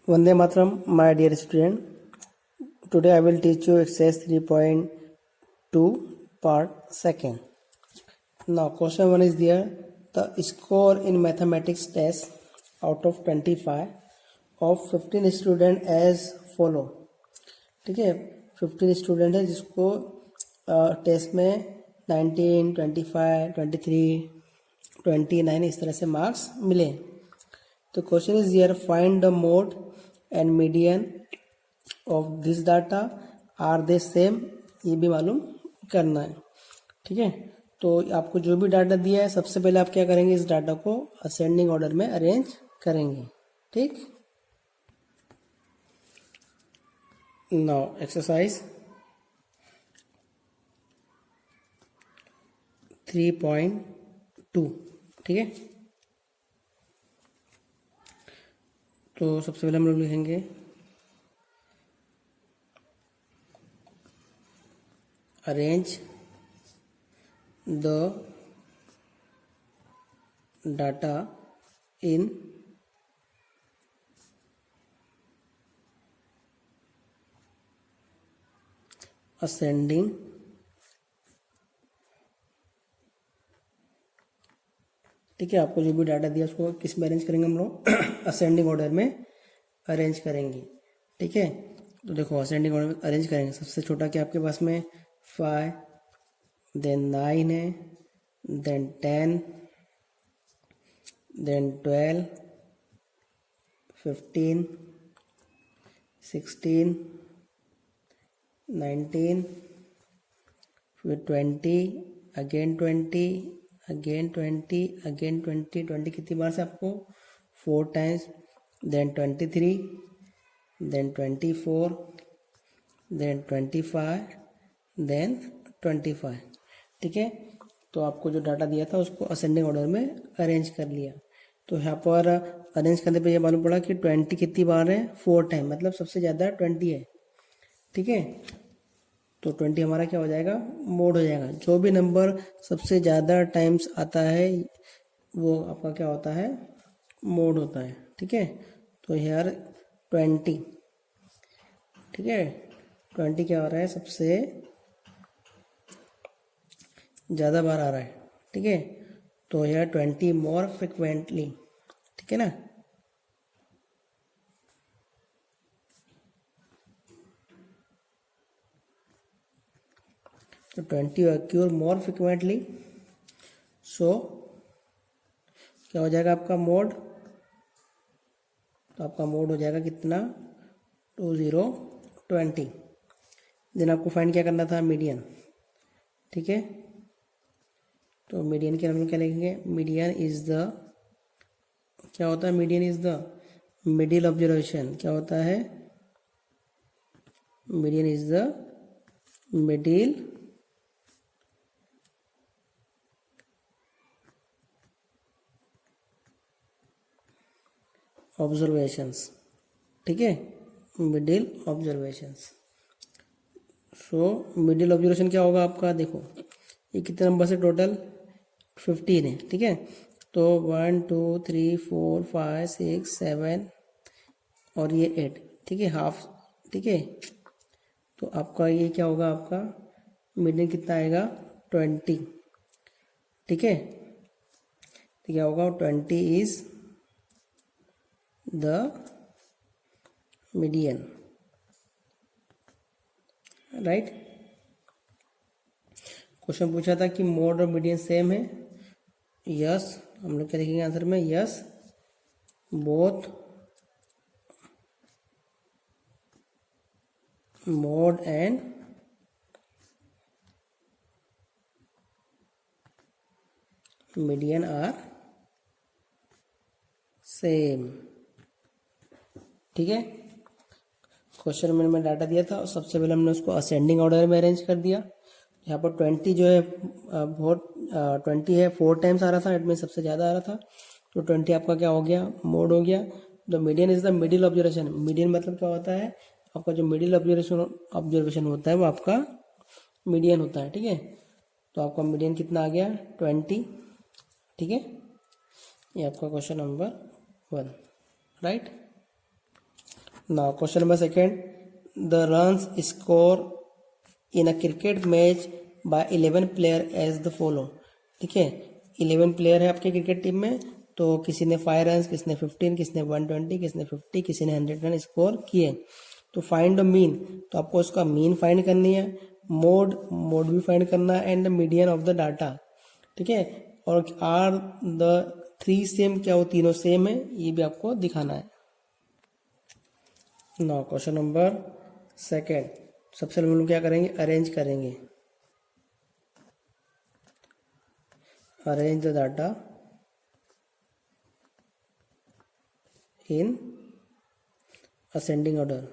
Vande Mataram, my dear student. Today I will teach you exercise 3.2 part 2nd. Now question 1 is there. The score in mathematics test out of 25 of 15 student as follow. ठीक है, 15 student है जिसको test में 19, 25, 23, 29 इस तरह से marks मिले. तो question is here, find the mode and median of this data, are they same, ये भी मालूम करना है. ठीक है, तो आपको जो भी डाटा दिया है सबसे पहले आप क्या करेंगे, इस डाटा को असेंडिंग ऑर्डर में अरेंज करेंगे. ठीक, नाउ एक्सरसाइज 3.2. ठीक है, तो सबसे पहले हम लोग लिखेंगे arrange the data in ascending ठीक है, आपको जो भी डाटा दिया उसको किस में अरेंज करेंगे हम लोग असेंडिंग ऑर्डर में अरेंज करेंगे. ठीक है, तो देखो असेंडिंग ऑर्डर में अरेंज करेंगे. सबसे छोटा क्या आपके पास में 5, देन 9 है, देन 10, देन 12, 15, 16, 19, फिर 20, अगेन 20, अगेन 20, अगेन 20. 20 कितनी बार से आपको 4 times, then 23, then 24, then 25, then 25. ठीक है, तो आपको जो डाटा दिया था उसको असेंडिंग ऑर्डर में अरेंज कर लिया. तो यहाँ पर अरेंज करने पे ये मालूम पड़ा कि 20 कितनी बार है, 4 टाइम, मतलब सबसे ज़्यादा 20 है. ठीक है, तो 20 हमारा क्या हो जाएगा, मोड हो जाएगा. जो भी नंबर सबसे ज़्यादा टाइम्स आता है वो आपका क्या होता है, मोड होता है. ठीक है, तो यार 20, ठीक है, 20 क्या हो रहा है, सबसे ज़्यादा बार आ रहा है. ठीक है, तो यार 20 मोर फ्रिक्वेंटली. ठीक है ना, तो 20 occur more frequently. सो क्या हो जाएगा आपका मोड, तो आपका मोड हो जाएगा कितना, 2020. देन आपको फाइंड क्या करना था, मीडियन. ठीक है, तो मीडियन के हम लोग क्या लिखेंगे, मीडियन इज द, क्या होता है, median is the middle observation. क्या होता है, median is the middle observations. ठीक है, middle observations. So middle observation क्या होगा आपका, देखो ये कितने नंबर से टोटल 15 है. ठीक है, तो 1 2 3 4 5 6 7 और ये 8. ठीक है, हाफ. ठीक है, तो आपका ये क्या होगा, आपका मिडिल कितना आएगा, 20. ठीक है, तो क्या होगा, 20 is the median. Right, question पूछा था कि मोड और मीडियन सेम है. यस, हम लोग क्या लिखेंगे आंसर में, yes both mode and median are same. ठीक है, क्वेश्चन में मैंने डाटा दिया था और सबसे पहले हमने उसको असेंडिंग ऑर्डर में अरेंज कर दिया. यहाँ पर 20 जो है बहुत 20 है, 4 टाइम्स आ रहा था, इट मीन सबसे ज़्यादा आ रहा था. तो 20 आपका क्या हो गया, मोड हो गया. The median is the middle observation. Median मतलब क्या होता है, आपका जो मिडिल ऑब्जर्वेशन होता है वो आपका मीडियन होता है. ठीक है, तो आपका मीडियन कितना आ गया, 20. ठीक है, ये आपका question number 1. Right. Now question number second, the runs score in a cricket match by 11 player as the follow. ठीक है, 11 प्लेयर है आपके क्रिकेट टीम में, तो किसी ने 5 रन, किसी ने 15, किसी ने 120, किसी ने 50, किसी ने 100 रन स्कोर किए। तो फाइंड द मीन, तो आपको उसका मीन फाइंड करनी है, मोड भी फाइंड करना है, and the median of the data. ठीक है, और आर द 3 सेम, क्या वो तीनों सेम है, ये भी आपको दिखाना है। नाउ क्वेश्चन नंबर सेकेंड, सबसे पहले हम लोग क्या करेंगे, अरेंज करेंगे, arrange the data in ascending order.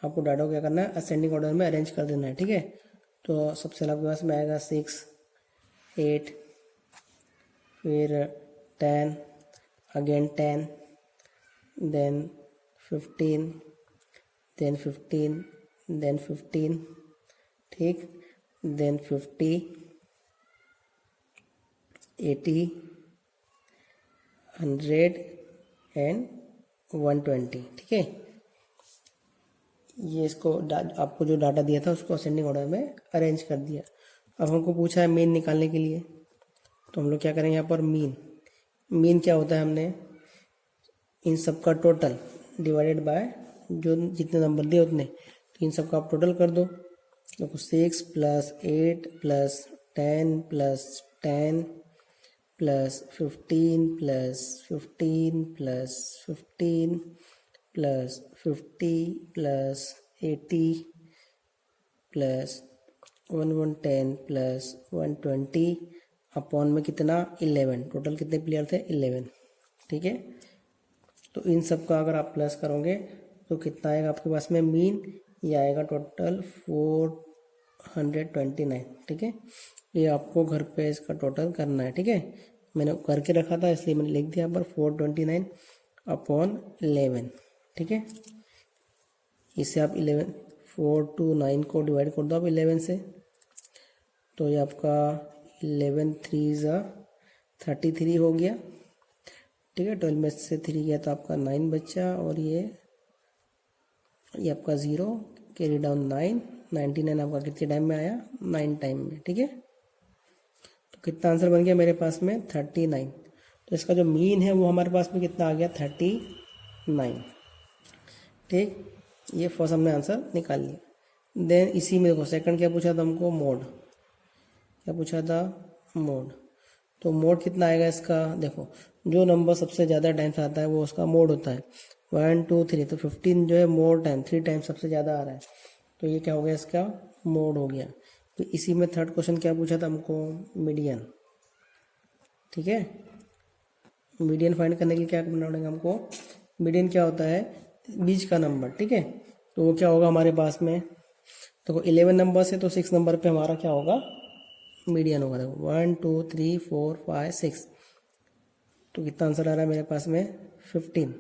आपको डाटा को क्या करना है, असेंडिंग ऑर्डर में अरेंज कर देना है। ठीक है, तो सबसे पहले आपके पास में आएगा 6, 8, फिर 10, अगेन 10, देन 15, देन 15, देन 15, ठीक, देन 50, 80, 100 एंड 120। ठीक है, ये इसको आपको जो डाटा दिया था उसको असेंडिंग ऑर्डर में अरेंज कर दिया। अब हमको पूछा है मीन निकालने के लिए, तो हम लोग क्या करेंगे, यहाँ पर मीन क्या होता है, हमने इन सब का टोटल डिवाइडेड बाय जो जितने नंबर दिए उतने, तो इन सब का आप टोटल कर दो। देखो 6 + 8 + 10 + 10 + 15 + 15 + 15 + 50 + 80 + 110 + 120 अपॉन में कितना, 11। टोटल कितने प्लेयर थे, 11। ठीक है, तो इन सब का अगर आप प्लस करोगे तो कितना आएगा आपके पास में मीन, ये आएगा टोटल 429। ठीक है, ये आपको घर पे इसका टोटल करना है। ठीक है, मैंने करके रखा था इसलिए मैंने लिख दिया यहाँ पर 429 अपॉन 11। ठीक है, इससे आप 429 को डिवाइड कर दो आप 11 से, तो ये आपका 11 3 33 हो गया। ठीक है, 12 में से 3 गया तो आपका 9 बचा, और ये आपका 0 कैरी डाउन 9, 99 आपका कितने टाइम में आया, 9 टाइम में। ठीक है, तो कितना आंसर बन गया मेरे पास में, 39। तो इसका जो मीन है वो हमारे पास में कितना आ गया, 39। ठीक, ये फर्स्ट हमने आंसर निकाल लिया। देन इसी में देखो सेकंड क्या पूछा था हमको, मोड। क्या पूछा था, मोड। तो मोड कितना आएगा इसका, देखो जो नंबर सबसे ज़्यादा टाइम्स आता है वो उसका मोड होता है, 1 2 3। तो 15 जो है मोर टाइम, 3 टाइम सबसे ज़्यादा आ रहा है, तो ये क्या हो गया, इसका मोड हो गया। तो इसी में थर्ड क्वेश्चन क्या पूछा था हमको, मीडियन। ठीक है, मीडियन फाइंड करने के लिए क्या करना पड़ेगा हमको, मीडियन क्या होता है, बीच का नंबर। ठीक है, तो वो क्या होगा हमारे पास में, देखो 11 नंबर से तो 6 नंबर पे हमारा क्या होगा, मीडियन होगा। देखो 1 2 3 4 5 6, तो कितना आंसर आ रहा है मेरे पास में, 15।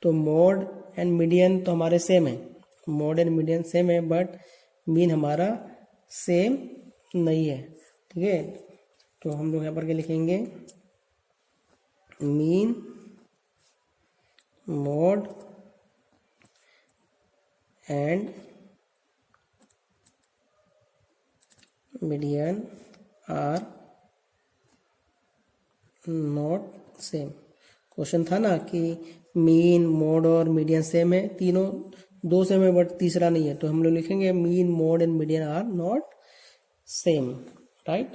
तो मोड एंड मीडियन तो हमारे सेम है, मोड एंड मीडियन सेम है, बट मीन हमारा सेम नहीं है। ठीक है, तो हम लोग यहाँ पर क्या लिखेंगे, mean, mode and median are not same. Question था ना कि मीन, मोड और मीडियन सेम है, तीनों 2 सेम है बट तीसरा नहीं है, तो हम लोग लिखेंगे mean, mode and median are not same. Right,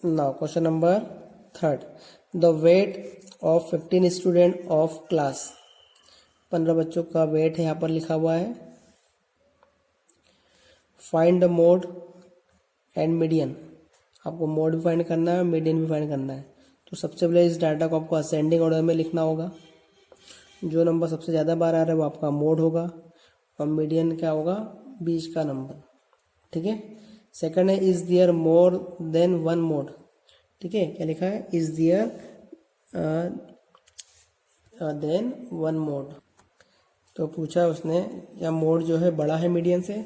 now question number third, the weight of 15 student of class. 15 बच्चों का वेट है यहाँ पर लिखा हुआ है। Find the mode and median, आपको मोड भी फाइंड करना है, मीडियन भी फाइंड करना है। तो सबसे पहले इस डाटा को आपको असेंडिंग ऑर्डर में लिखना होगा, जो नंबर सबसे ज़्यादा बार आ रहा है वो आपका मोड होगा, और मीडियन क्या होगा, बीच का नंबर। ठीक है, सेकंड है is there more than one mode. ठीक है, क्या लिखा है, is there than one mode. तो पूछा उसने या मोड जो है बड़ा है मीडियन से,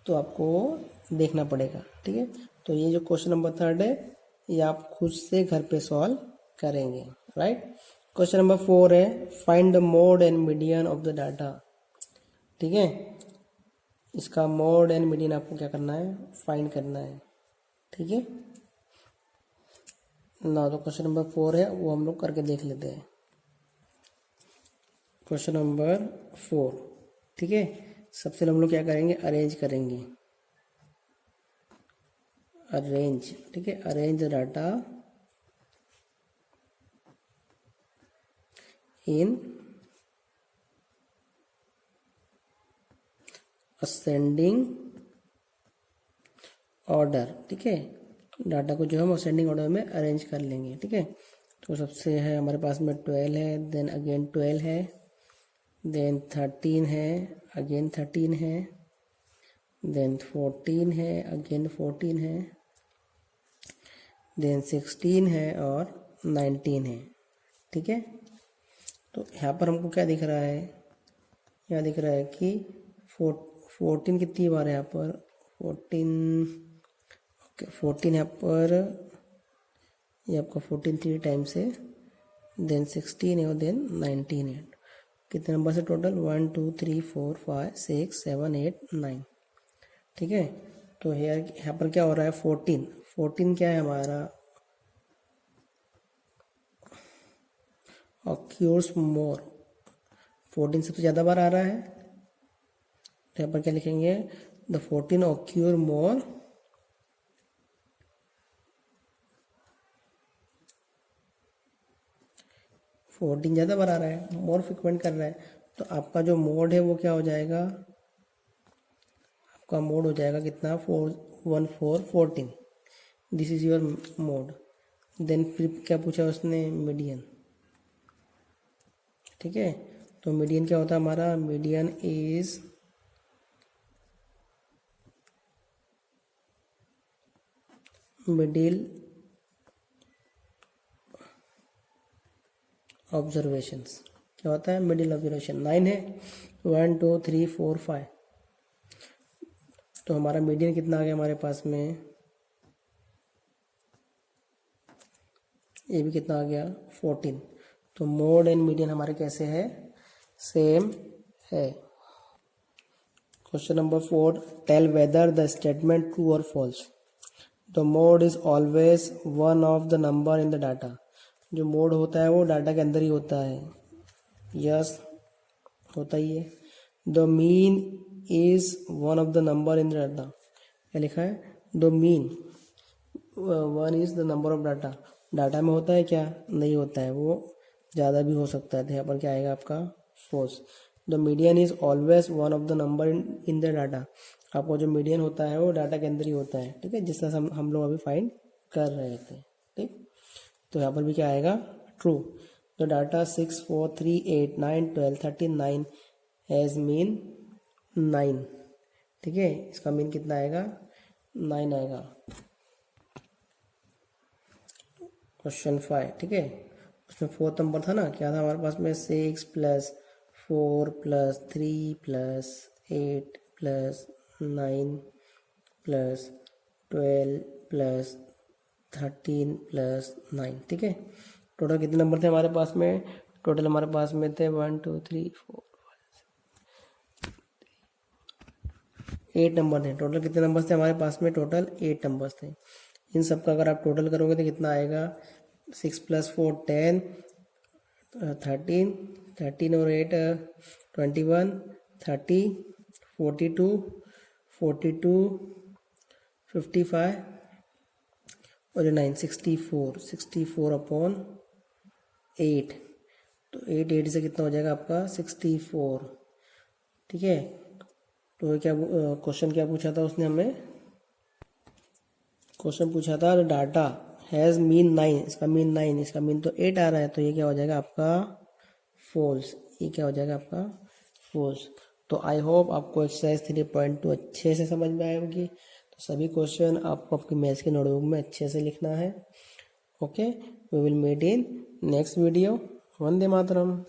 तो आपको देखना पड़ेगा। ठीक है, तो ये जो क्वेश्चन नंबर थर्ड है ये आप खुद से घर पे सॉल्व करेंगे, राइट। क्वेश्चन नंबर 4 है find the mode and median of the data. ठीक है, इसका मोड एंड मीडियन आपको क्या करना है, फाइंड करना है। ठीक है ना, तो क्वेश्चन नंबर 4 है वो हम लोग करके देख लेते हैं। क्वेश्चन नंबर 4, ठीक है, सबसे हम लोग क्या करेंगे, अरेंज करेंगे, अरेंज। ठीक है, arrange the data in ascending order. ठीक है, डाटा को जो हम असेंडिंग ऑर्डर में अरेंज कर लेंगे। ठीक है, तो सबसे है हमारे पास में 12 है, देन अगेन 12 है, देन 13 है, अगेन 13 है, देन 14 है, अगेन 14 है, देन 16 है और 19 है। ठीक है, तो यहाँ पर हमको क्या दिख रहा है, यहाँ दिख रहा है कि 14 कितनी बार है यहाँ पर, 14 यहाँ पर, ये आपका 14 3 टाइम्स है, देन 16 है और देन 19 है। कितने नंबर से टोटल, 1 2 3 4 5 6 7 8 9। ठीक है, तो यहाँ पर क्या हो रहा है, 14 क्या है हमारा, ऑक्यूर्स मोर, 14 सबसे ज़्यादा बार आ रहा है, तो यहाँ पर क्या लिखेंगे, द 14 ऑक्यूर मोर, ज़्यादा बार आ रहा है, मोर फ्रिक्वेंट कर रहा है, तो आपका जो मोड है वो क्या हो जाएगा, आपका मोड हो जाएगा कितना, 14 this is your mode. Then फिर क्या पूछा उसने, मीडियन। ठीक है, तो मीडियन क्या होता है हमारा, मीडियन इज मिडिल ऑब्जर्वेशंस। क्या होता है, मिडिल ऑब्जर्वेशन। 9 है, 1 2 3 4 5, तो हमारा मीडियन कितना आ गया हमारे पास में, ये भी कितना आ गया, 14। तो मोड एंड मीडियन हमारे कैसे है, सेम है। Question number 4, tell whether the statement true और false. The mode is always one of the number in the data. जो मोड होता है वो डाटा के अंदर ही होता है, यस होता ही है। The mean is one of the number in the data, क्या लिखा है, the mean one is the number of data. Data में होता है क्या, नहीं होता है, वो ज़्यादा भी हो सकता है, तो यहाँ पर क्या आएगा आपका, false. The median is always one of the number in the data. आपको जो मीडियन होता है वो डाटा के अंदर ही होता है। ठीक है, जिस तरह से हम लोग अभी फाइंड कर रहे थे। ठीक, तो यहाँ पर भी क्या आएगा, true. The data 6 4 3 8 9 12 13 9 has mean 9। ठीक है, इसका मीन कितना आएगा, 9 आएगा। क्वेश्चन 5, ठीक है, उसमें 4th नंबर था ना, क्या था हमारे पास में, 6 + 4 + 3 + 8 + 9 + 12 + 13 + 9। ठीक है, टोटल कितने नंबर थे हमारे पास में, टोटल हमारे पास में थे 1 2 3 4 8 नंबर थे। टोटल कितने नंबर थे हमारे पास में, टोटल 8 नंबर्स थे। इन सब का अगर आप टोटल करोगे तो कितना आएगा, 6 + 4 10 13 13 और 8 21 30 42 42 55 और 9 64 अपॉन 8, तो 8 से कितना हो जाएगा आपका, 64। ठीक है, तो क्या क्वेश्चन क्या पूछा था उसने हमें, क्वेश्चन पूछा था डाटा हैज़ मीन 9, इसका मीन 9, इसका मीन तो 8 आ रहा है, तो ये क्या हो जाएगा आपका फॉल्स, ये क्या हो जाएगा आपका फॉल्स। तो आई होप आपको एक्सरसाइज 3.2 अच्छे से समझ में आए होगी। तो सभी क्वेश्चन आपको आपकी मैथ्स के नोटबुक में अच्छे से लिखना है। Okay, we will meet in next video. Vande Mataram.